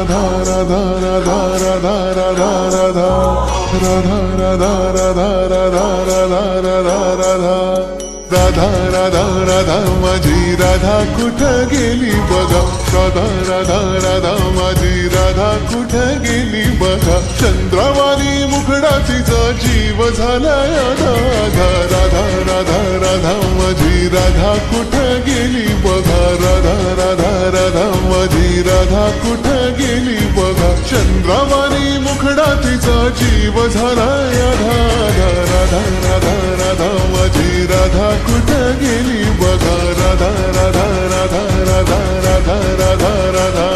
राधा राधा राधा राधा राधा राधा राधा राधा राधा राधा राधा राधा राधा राधा राधा राधा माझी राधा कुठं गेली बघा राधा राधा राधा माझी राधा कुठं गेली बघा चंद्रवाणी मुखडा तिचा जीव झालाय राधा राधा राधा राधा माझी राधा कुठं गेली बघा राधा राधा राधा माझी राधा कुठं गेली बघा चंद्रवाणी मुखडा तिचा जीव झालाय राधा राधा राधा राधा माझी राधा कुठं गेली बघा राधा राधा राधा राधा राधा राधा राधा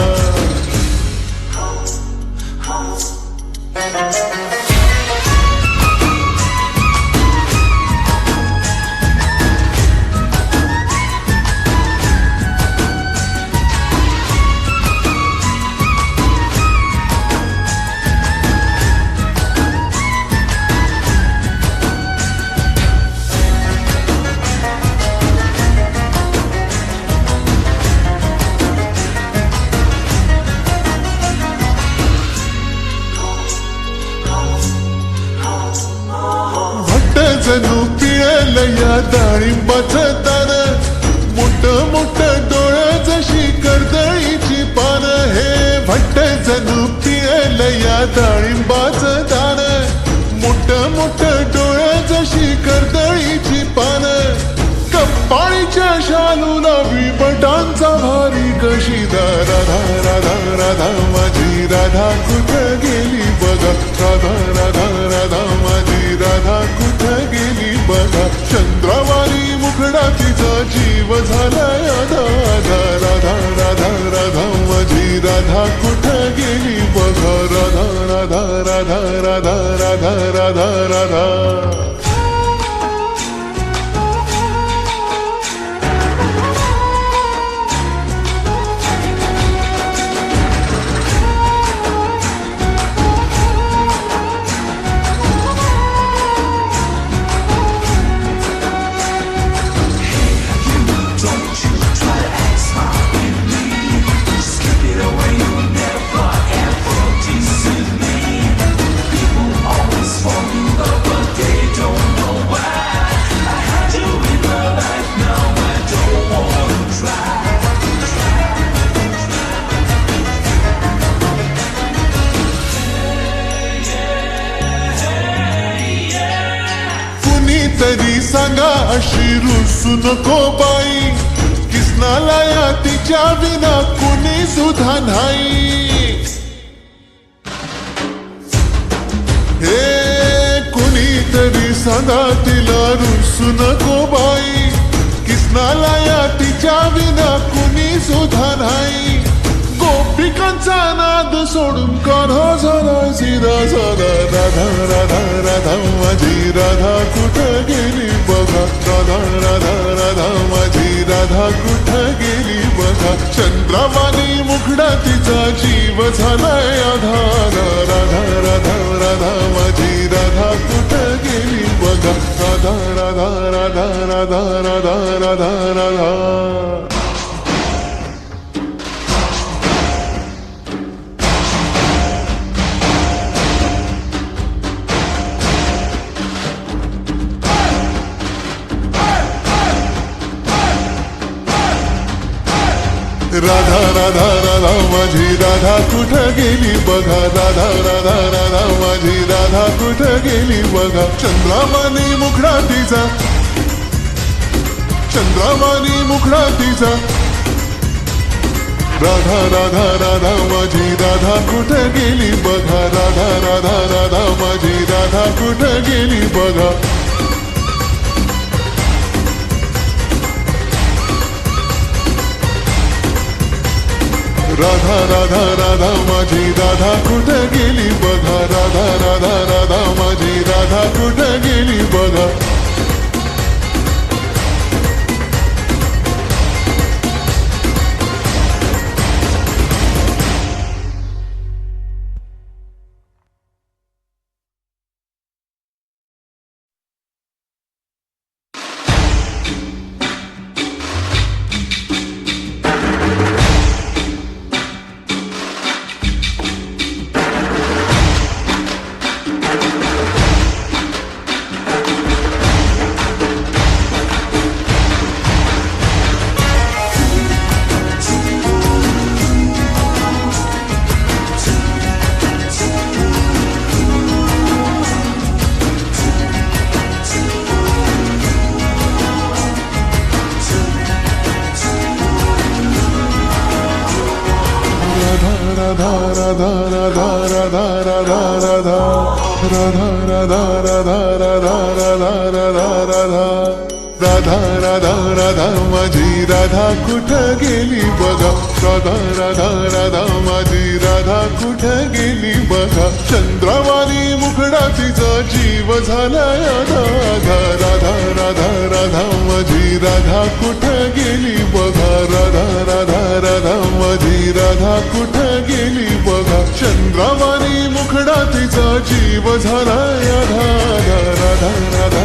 जणू पिळलं या डाळिंबाचं दान मोठ मोठ डोळं जशी कर्दळीची पान हे भट्ट जणू पिळलं या डाळिंबाचं दान मोठ मोठ डोळं जशी कर्दळीची पान कपाळीच्या शालूला विबटांचा भारी कशी राधा राधा राधा माझी राधा कुठं गेली बघा राधा राधा राधा माझी राधा कुठं गेली बघा चंद्रवाणी मुखडा तिचा जीव झालाय राधा राधा राधा राधा माझी राधा कुठं गेली बघा राधा राधा राधा राधा राधा राधा राधा तरी सांगा अशी रुसू नको बाई किसनाला या तिच्या विना कुणी सुद्धा नाही हे कुणी तरी सांगा तिला रुसू नको बाई किसनाला या तिच्या विना कुणी सुद्धा नाही गोपिकांचा नाद सोडून कान्हा झाला सिरा झाला राधा राधा राधा माझी राधा कुठं गेली बघा राधा राधा राधा माझी राधा कुठं गेली बघा चंद्रवाणी मुखडा तिचा जीव झालाय राधा राधा राधा राधा माझी राधा कुठं गेली बघा राधा राधा राधा राधा राधा राधा राधा राधा राधा राधा माझी राधा कुठं गेली बघा राधा राधा राधा माझी राधा कुठं गेली बघा चंद्रवाणी मुखडा तिचा चंद्रवाणी मुखडा तिचा राधा राधा राधा माझी राधा कुठं गेली बघा राधा राधा राधा माझी राधा कुठं गेली बघा राधा राधा राधा माझी राधा कुठं गेली बघा राधा राधा राधा माझी राधा कुठं गेली बघा राधा राधा राधा राधा राधा राधा राधा राधा राधा राधा राधा राधा राधा राधा माझी राधा कुठं गेली बघा राधा राधा राधा माझी राधा कुठं गेली बघा चंद्रवाणी मुखडा तिचा जीव झाला राधा राधा राधा राधा माझी राधा कुठं गेली बघा राधा राधा राधा माझी राधा कुठं गेली बघा चंद्रवाणी मुखडा तिचा जीव झाला राधा राधा राधा